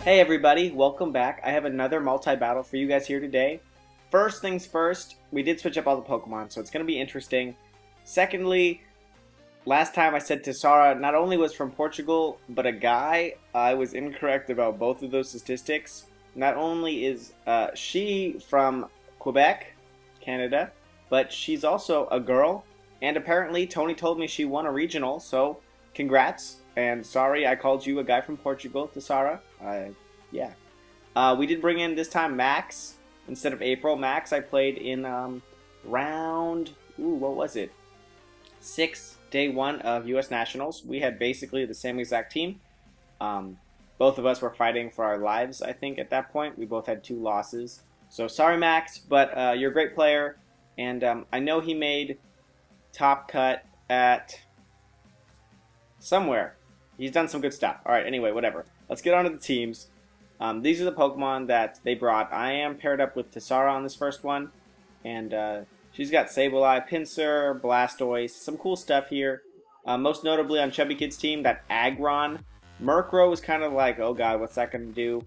Hey everybody, welcome back. I have another multi-battle for you guys here today. First things first, we did switch up all the Pokemon, so it's going to be interesting. Secondly, last time I said Tessara not only was from Portugal, but a guy. I was incorrect about both of those statistics. Not only is she from Quebec, Canada, but she's also a girl. And apparently Tony told me she won a regional, so congrats. And sorry I called you a guy from Portugal, Tessara. Yeah. We did bring in this time Max instead of April. Max I played in round, what was it? 6, day 1 of US Nationals. We had basically the same exact team. Both of us were fighting for our lives, I think, at that point. We both had 2 losses. So sorry, Max, but you're a great player. And I know he made top cut at somewhere. He's done some good stuff. Alright, anyway, whatever. Let's get on to the teams. These are the Pokemon that they brought. I am paired up with Tessara on this first one. And she's got Sableye, Pinsir, Blastoise, some cool stuff here. Most notably on ChubbyKid's team, that Aggron. Murkrow was kind of like, oh god, what's that going to do?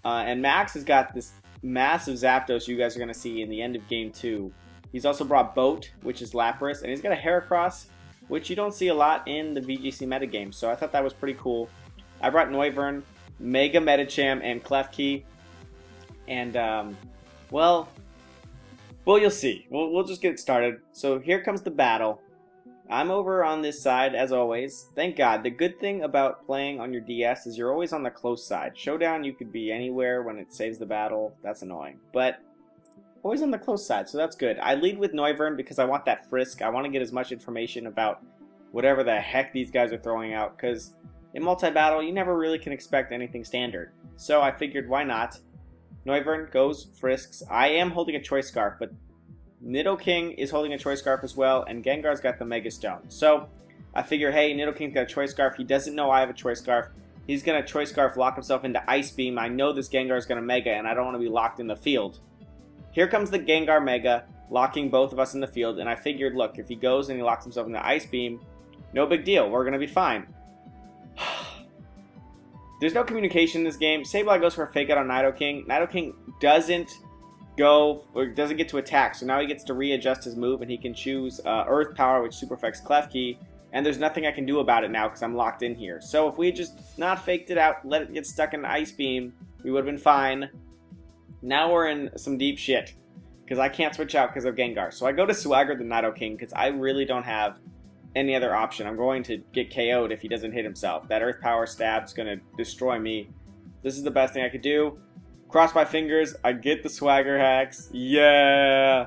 And Max has got this massive Zapdos you guys are going to see in the end of Game 2. He's also brought Boat, which is Lapras, and he's got a Heracross, which you don't see a lot in the VGC metagame, so I thought that was pretty cool. I brought Noivern, Mega Medicham, and Klefki, and, well, you'll see. We'll just get started. So here comes the battle. I'm over on this side, as always. Thank God. The good thing about playing on your DS is you're always on the close side. Showdown, you could be anywhere when it saves the battle. That's annoying. But always on the close side, so that's good. I lead with Noivern because I want that Frisk. I want to get as much information about whatever the heck these guys are throwing out, because in multi-battle, you never really can expect anything standard. So I figured, why not? Noivern goes, Frisks. I am holding a Choice Scarf, but Nidoking is holding a Choice Scarf as well, and Gengar's got the Mega Stone. So I figure, hey, Nidoking's got a Choice Scarf. He doesn't know I have a Choice Scarf. He's going to Choice Scarf, lock himself into Ice Beam. I know this Gengar is going to Mega, and I don't want to be locked in the field. Here comes the Gengar Mega, locking both of us in the field, and I figured, look, if he goes and he locks himself in the Ice Beam, no big deal, we're going to be fine. There's no communication in this game. Sableye goes for a Fake Out on Nidoking. Nidoking doesn't get to attack, so now he gets to readjust his move, and he can choose Earth Power, which super affects Klefki, and there's nothing I can do about it now because I'm locked in here. So if we had just not faked it out, let it get stuck in the Ice Beam, we would have been fine. Now we're in some deep shit, because I can't switch out because of Gengar. So I go to Swagger the Nidoking, because I really don't have any other option. I'm going to get KO'd if he doesn't hit himself. That Earth Power stab's going to destroy me. This is the best thing I could do. Cross my fingers, I get the Swagger hacks. Yeah!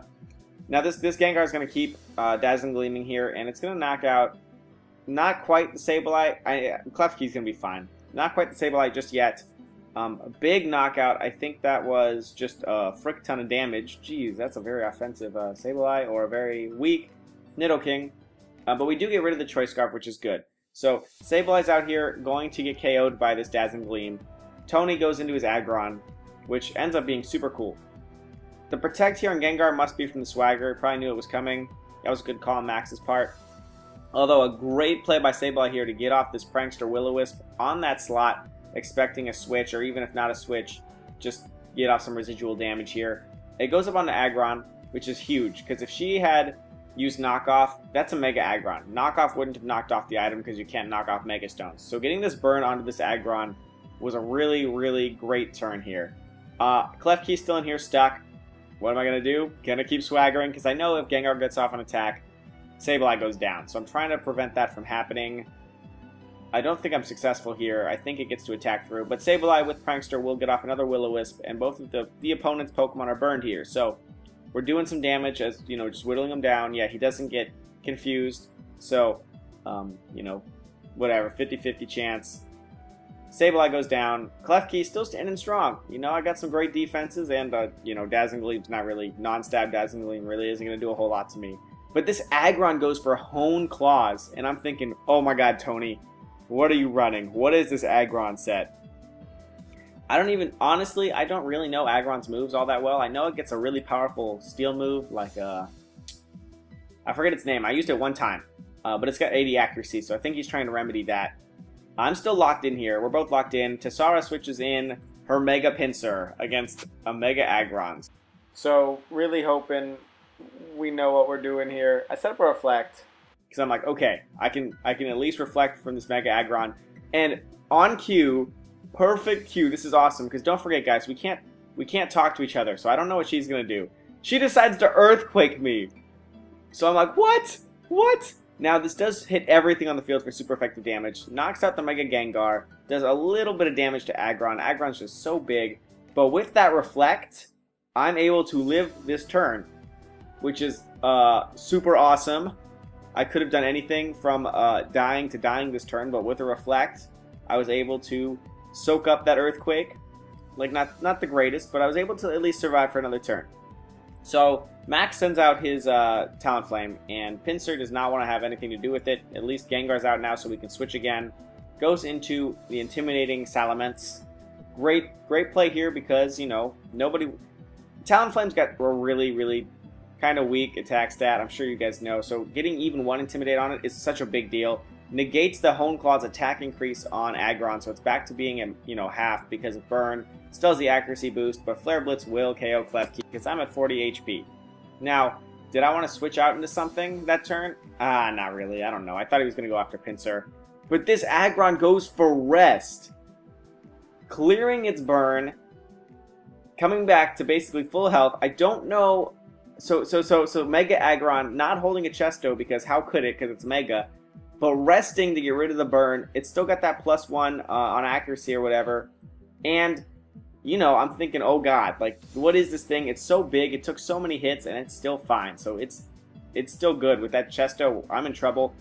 Now this Gengar is going to keep Dazzling Gleaming here, and it's going to knock out, not quite the Sableye. Klefki's going to be fine. Not quite the Sableye just yet. A big knockout. I think that was just a frick ton of damage. Jeez, that's a very offensive Sableye, or a very weak Nidoking. But we do get rid of the Choice Scarf, which is good. So Sableye's out here going to get KO'd by this Dazzling Gleam. Tony goes into his Aggron, which ends up being super cool. The Protect here on Gengar must be from the Swagger. Probably knew it was coming. That was a good call on Max's part. Although a great play by Sableye here to get off this Prankster Will-O-Wisp on that slot, expecting a switch, or even if not a switch, just get off some residual damage here. It goes up on the Aggron, which is huge, because if she had used Knockoff, that's a Mega Aggron. Knockoff wouldn't have knocked off the item because you can't knock off Mega Stones. So getting this burn onto this Aggron was a really, really great turn here. Klefki's still in here stuck. What am I going to do? Gonna keep swaggering, because I know if Gengar gets off an attack, Sableye goes down. So I'm trying to prevent that from happening. I don't think I'm successful here. I think it gets to attack through. But Sableye with Prankster will get off another Will-O-Wisp, and both of the opponent's Pokemon are burned here. So we're doing some damage as, you know, just whittling him down. Yeah, he doesn't get confused. So, you know, whatever, 50-50 chance. Sableye goes down. Klefki still standing strong. You know, I got some great defenses, and, you know, Dazzling Gleam's not really, non-stab Dazzling Gleam really isn't going to do a whole lot to me. But this Aggron goes for Hone Claws, and I'm thinking, oh my god, Tony, what are you running? What is this Aggron set? Honestly, I don't really know Aggron's moves all that well. I know it gets a really powerful steel move, like, I forget its name. I used it one time, but it's got 80 accuracy, so I think he's trying to remedy that. I'm still locked in here. We're both locked in. Tessara switches in her Mega Pinsir against a Mega Aggron. So, really hoping we know what we're doing here. I set up a Reflect, because I'm like, okay, I can at least reflect from this Mega Aggron. And on cue, perfect cue. This is awesome, because don't forget, guys, we can't talk to each other, so I don't know what she's gonna do. She decides to Earthquake me. So I'm like, what? What? Now, this does hit everything on the field for super effective damage. Knocks out the Mega Gengar. Does a little bit of damage to Aggron. Aggron's just so big. But with that Reflect, I'm able to live this turn, which is super awesome. I could have done anything from dying to dying this turn, but with a Reflect, I was able to soak up that Earthquake. Like, not the greatest, but I was able to at least survive for another turn. So, Max sends out his Talonflame, and Pinsir does not want to have anything to do with it. At least Gengar's out now, so we can switch again. Goes into the intimidating Salamence. Great play here because, you know, nobody... Talonflame's got a really kind of weak attack stat, I'm sure you guys know, so getting even one Intimidate on it is such a big deal. Negates the Hone Claw's attack increase on Aggron, so it's back to being a, you know, half because of Burn. Still has the accuracy boost, but Flare Blitz will KO Klefki because I'm at 40 HP. Now, did I want to switch out into something that turn? Not really, I don't know. I thought he was going to go after Pinsir. But this Aggron goes for Rest. Clearing its Burn, coming back to basically full health. I don't know. So Mega Aggron not holding a Chesto because how could it? Because it's Mega. But resting to get rid of the burn. It's still got that +1 on accuracy or whatever. And, you know, I'm thinking, oh god, like, what is this thing? It's so big. It took so many hits and it's still fine. So it's still good. With that Chesto, I'm in trouble.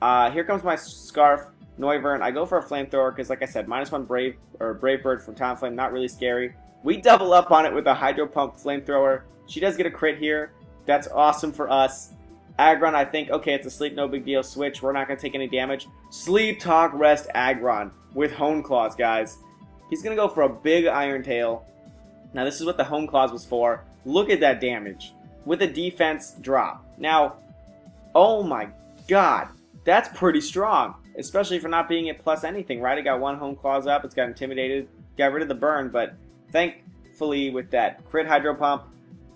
Here comes my Scarf, Noivern. I go for a Flamethrower because, like I said, -1 Brave Bird from Talonflame, not really scary. We double up on it with a Hydro Pump Flamethrower. She does get a crit here. That's awesome for us. Aggron, I think, okay, it's a sleep, no big deal. Switch, we're not going to take any damage. Sleep, Talk, Rest, Aggron with Hone Claws, guys. He's going to go for a big Iron Tail. Now, this is what the Hone Claws was for. Look at that damage with a defense drop. Now, oh my god, that's pretty strong, especially for not being at plus anything, right? It got one Hone Claws up, it's got Intimidated, got rid of the burn, but thankfully with that crit Hydro Pump,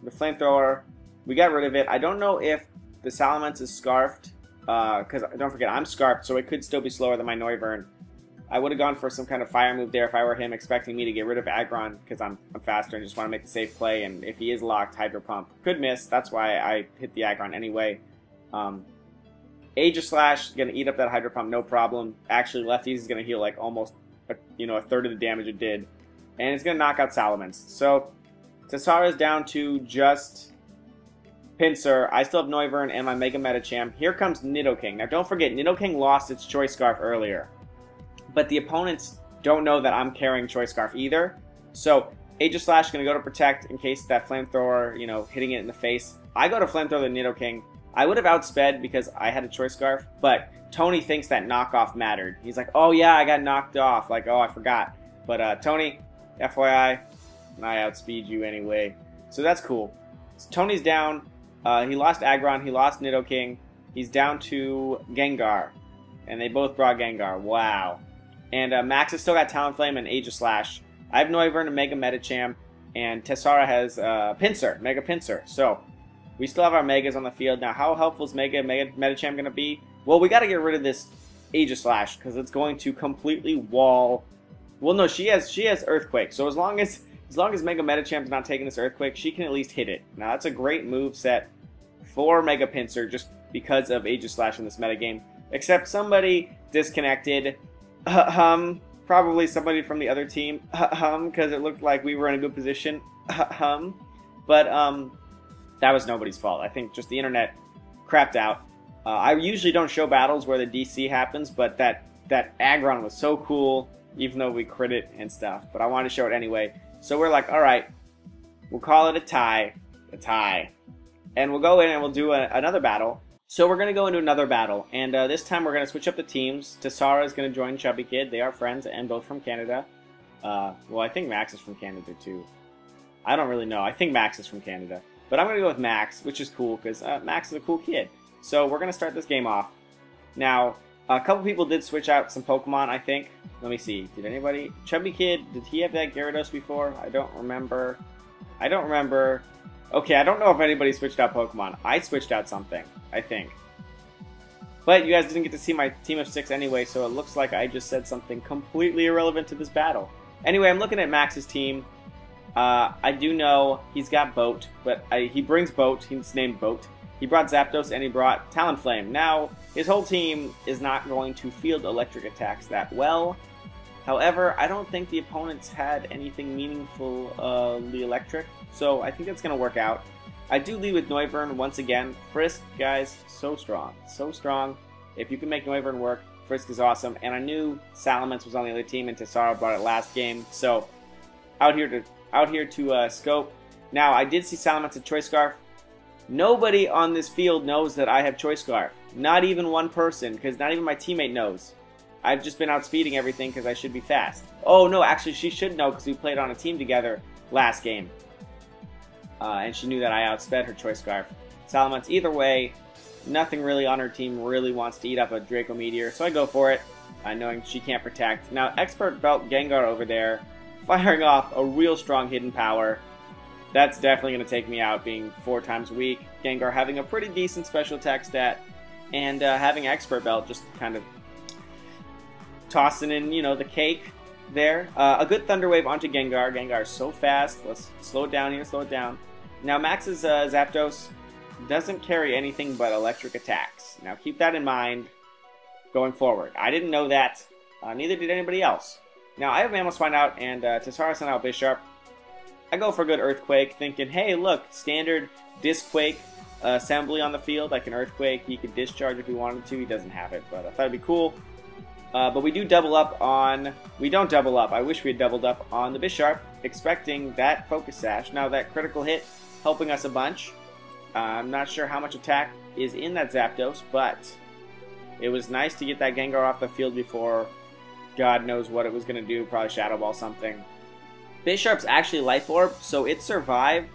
the Flamethrower, we got rid of it. I don't know if the Salamence is Scarfed, because don't forget, I'm Scarfed, so it could still be slower than my Noivern. I would have gone for some kind of fire move there if I were him, expecting me to get rid of Aggron, because I'm faster and just want to make a safe play, and if he is locked, Hydro Pump. Could miss, that's why I hit the Aggron anyway. Aegislash is going to eat up that Hydro Pump, no problem. Actually, Lefties is going to heal like almost a third of the damage it did. And it's going to knock out Salamence. So, Tessara is down to just Pinsir. I still have Noivern and my Mega Medicham. Here comes Nidoking. Now, don't forget, Nidoking lost its Choice Scarf earlier. But the opponents don't know that I'm carrying Choice Scarf either. So, Aegislash is going to go to Protect in case that Flamethrower, hitting it in the face. I go to Flamethrower the Nidoking. I would have outsped because I had a Choice Scarf, but Tony thinks that knockoff mattered. He's like, oh yeah, I got knocked off. Like, oh, I forgot. But Tony, FYI, I outspeed you anyway. So that's cool. So Tony's down. He lost Aggron. He lost Nidoking. He's down to Gengar. And they both brought Gengar. Wow. And Max has still got Talonflame and Aegislash. I have Noivern and Mega Medicham. And Tessara has Pinsir, Mega Pinsir. So, we still have our Megas on the field. Now, how helpful is Mega Medicham going to be? Well, we got to get rid of this Aegislash because it's going to completely wall. Well, no, she has Earthquake. So as long as Mega Medicham's not taking this Earthquake, she can at least hit it. Now, that's a great move set for Mega Pinsir just because of Aegislash in this metagame. Except somebody disconnected. Probably somebody from the other team. Because it looked like we were in a good position. But that was nobody's fault. I think just the internet crapped out. I usually don't show battles where the DC happens, but that Aggron was so cool, even though we crit it and stuff. But I wanted to show it anyway. So we're like, alright, we'll call it a tie. And we'll go in and we'll do another battle. So we're going to go into another battle. And this time we're going to switch up the teams. Tessara is going to join ChubbyKid. They are friends and both from Canada. Well, I think Max is from Canada too. I don't really know. I think Max is from Canada. But I'm going to go with Max, which is cool because Max is a cool kid. So we're going to start this game off. Now, A couple people did switch out some Pokemon, I think. Let me see. Did anybody? Chubbykid, did he have that Gyarados before? I don't remember. I don't remember. Okay, I don't know if anybody switched out Pokemon. I switched out something, I think. But you guys didn't get to see my team of 6 anyway, so it looks like I just said something completely irrelevant to this battle. Anyway, I'm looking at Max's team. I do know he's got Boat, but he brings Boat. He's named Boat. He brought Zapdos and he brought Talonflame. Now, his whole team is not going to field electric attacks that well. However, I don't think the opponents had anything meaningfully electric, so I think that's going to work out. I do lead with Noivern once again. Frisk, guys, so strong. So strong. If you can make Noivern work, Frisk is awesome. And I knew Salamence was on the other team and Tessara brought it last game, so out here to scope. Now, I did see Salamence at Choice Scarf. Nobody on this field knows that I have Choice Scarf. Not even one person, because not even my teammate knows. I've just been outspeeding everything because I should be fast. Oh, no, actually, she should know because we played on a team together last game. And she knew that I outsped her Choice Scarf. Salamence, either way, nothing really on her team really wants to eat up a Draco Meteor, so I go for it, knowing she can't protect. Now, Expert Belt Gengar over there, firing off a real strong hidden power. That's definitely going to take me out, being 4 times weak. Gengar having a pretty decent special attack stat, and having Expert Belt just kind of tossing in, you know, the cake there. A good Thunder Wave onto Gengar. Gengar is so fast. Let's slow it down here, slow it down. Now, Max's Zapdos doesn't carry anything but electric attacks. Now, keep that in mind going forward. I didn't know that. Neither did anybody else. Now, I have Mamoswine out, and Tessara sent out Bisharp. I go for a good Earthquake, thinking, hey, look, standard Disc-Quake assembly on the field. Like an Earthquake, he could discharge if he wanted to. He doesn't have it, but I thought it'd be cool. But we do double up on... We don't double up. I wish we had doubled up on the Bisharp, expecting that Focus Sash. Now, that critical hit helping us a bunch. I'm not sure how much attack is in that Zapdos, but it was nice to get that Gengar off the field before God knows what it was going to do. Probably Shadow Ball something. Bisharp's actually Life Orb, so it survived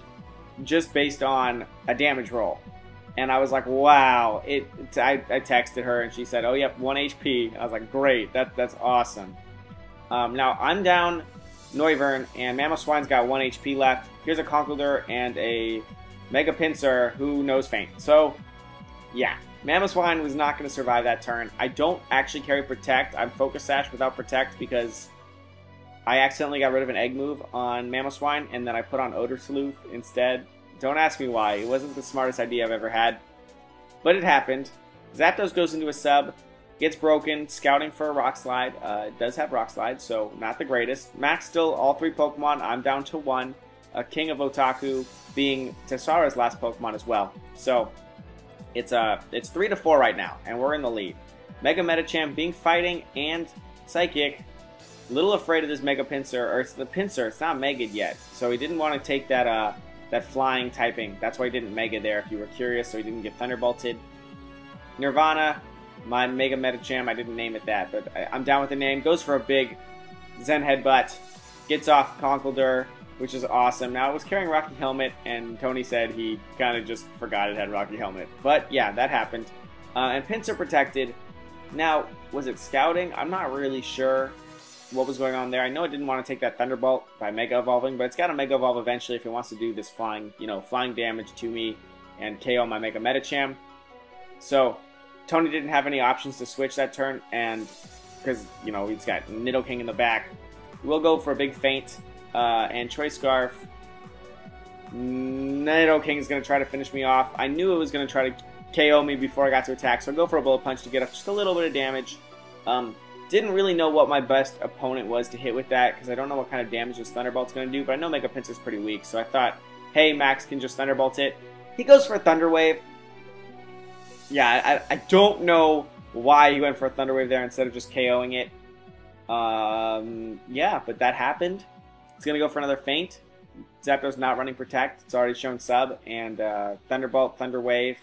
just based on a damage roll. And I was like, wow. I texted her and she said, oh, yep, 1 HP. I was like, great. That's awesome. Now, I'm down Noivern, and Mamoswine's got 1 HP left. Here's a Conkeldurr and a Mega Pinsir who knows Feint. So, yeah. Mamoswine was not going to survive that turn. I don't actually carry Protect. I'm Focus Sash without Protect because I accidentally got rid of an Egg move on Mamoswine, and then I put on Odor Sleuth instead. Don't ask me why. It wasn't the smartest idea I've ever had. But it happened. Zapdos goes into a sub, gets broken, scouting for a Rock Slide. It does have Rock Slide, so not the greatest. Max still all 3 Pokemon. I'm down to 1. King of Otaku being Tessara's last Pokemon as well. So it's 3-4 right now, and we're in the lead. Mega Medicham being Fighting and Psychic. Little afraid of this Mega Pinsir, or it's the Pinsir. It's not Mega yet, so he didn't want to take that that flying typing. That's why he didn't Mega there, if you were curious, so he didn't get Thunderbolted. Nirvana, my Mega Medicham, I didn't name it that, but I'm down with the name. Goes for a big Zen Headbutt. Gets off Conkeldurr, which is awesome. Now, it was carrying Rocky Helmet, and Tony said he kind of just forgot it had Rocky Helmet. But, yeah, that happened. And Pinsir protected. Now, was it scouting? I'm not really sure what was going on there. I know it didn't want to take that Thunderbolt by Mega Evolving, but it's got to Mega Evolve eventually if it wants to do this flying, flying damage to me and KO my Mega Medicham. So, Tony didn't have any options to switch that turn, and because, he's got Nidoking in the back. We'll go for a big Feint, and Choice Scarf. Nidoking is going to try to finish me off. I knew it was going to try to KO me before I got to attack, so I'll go for a Bullet Punch to get up just a little bit of damage. Didn't really know what my best opponent was to hit with that, because I don't know what kind of damage this Thunderbolt's going to do, but I know Mega Pinsir's pretty weak, so I thought, hey, Max can just Thunderbolt it. He goes for a Thunder Wave. Yeah, I don't know why he went for a Thunder Wave there instead of just KOing it. Yeah, but that happened. He's going to go for another Feint. Zapdos not running Protect. It's already shown Sub, and Thunderbolt, Thunder Wave.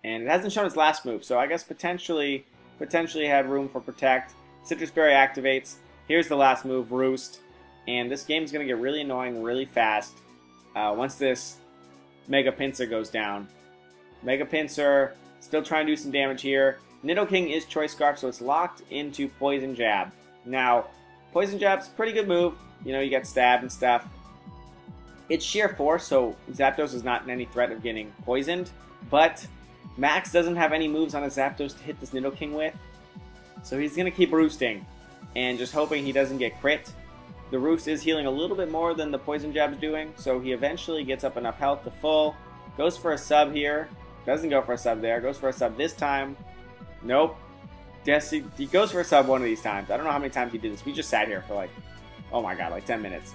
And it hasn't shown its last move, so I guess potentially had room for Protect. Citrus Berry activates. Here's the last move, Roost. And this game's going to get really annoying really fast once this Mega Pinsir goes down. Mega Pinsir still trying to do some damage here. Nidoking is Choice Scarf, so it's locked into Poison Jab. Now, Poison Jab's a pretty good move. You know, you get stabbed and stuff. It's sheer force, so Zapdos is not in any threat of getting poisoned. But Max doesn't have any moves on his Zapdos to hit this Nidoking with. So he's going to keep roosting and just hoping he doesn't get crit. The roost is healing a little bit more than the Poison Jab's doing, so he eventually gets up enough health to full. Goes for a sub here. Doesn't go for a sub there. Goes for a sub this time. Nope. Yes, he goes for a sub one of these times. I don't know how many times he did this. We just sat here for like, oh my god, like 10 minutes.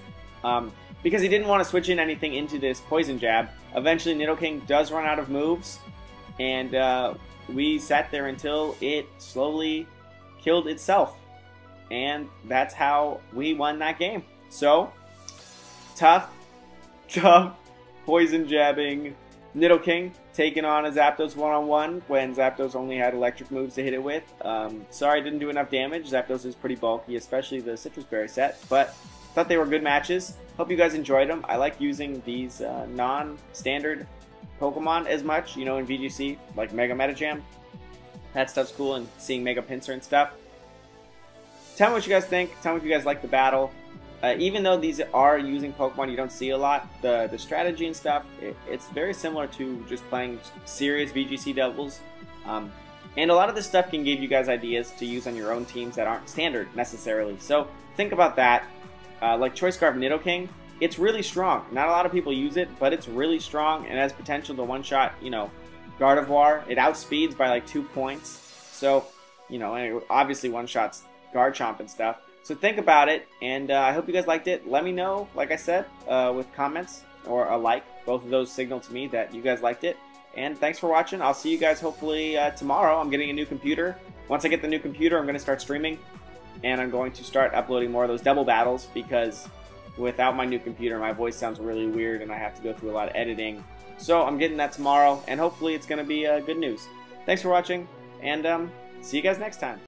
Because he didn't want to switch in anything into this Poison Jab. Eventually Nidoking does run out of moves. And we sat there until it slowly killed itself. And that's how we won that game. So, tough Poison Jabbing Nidoking taking on a Zapdos one-on-one when Zapdos only had electric moves to hit it with. Sorry I didn't do enough damage. Zapdos is pretty bulky, especially the Citrus Berry set, but thought they were good matches. Hope you guys enjoyed them. I like using these non-standard Pokemon as much, you know, in VGC, like Mega Metajam. That stuff's cool, and seeing Mega Pinsir and stuff. Tell me what you guys think. Tell me if you guys like the battle. Even though these are using Pokemon you don't see a lot, the strategy and stuff, it's very similar to just playing serious VGC doubles. And a lot of this stuff can give you guys ideas to use on your own teams that aren't standard necessarily. So think about that. Like Choice Scarf Nidoking, it's really strong. Not a lot of people use it, but it's really strong and has potential to one-shot, you know, Gardevoir. It outspeeds by like 2 points. So, you know, and it obviously one-shots Garchomp and stuff. So think about it, and I hope you guys liked it. Let me know, like I said, with comments or a like. Both of those signal to me that you guys liked it. And thanks for watching. I'll see you guys hopefully tomorrow. I'm getting a new computer. Once I get the new computer, I'm going to start streaming. And I'm going to start uploading more of those double battles because without my new computer, my voice sounds really weird and I have to go through a lot of editing. So I'm getting that tomorrow, and hopefully it's going to be good news. Thanks for watching, and see you guys next time.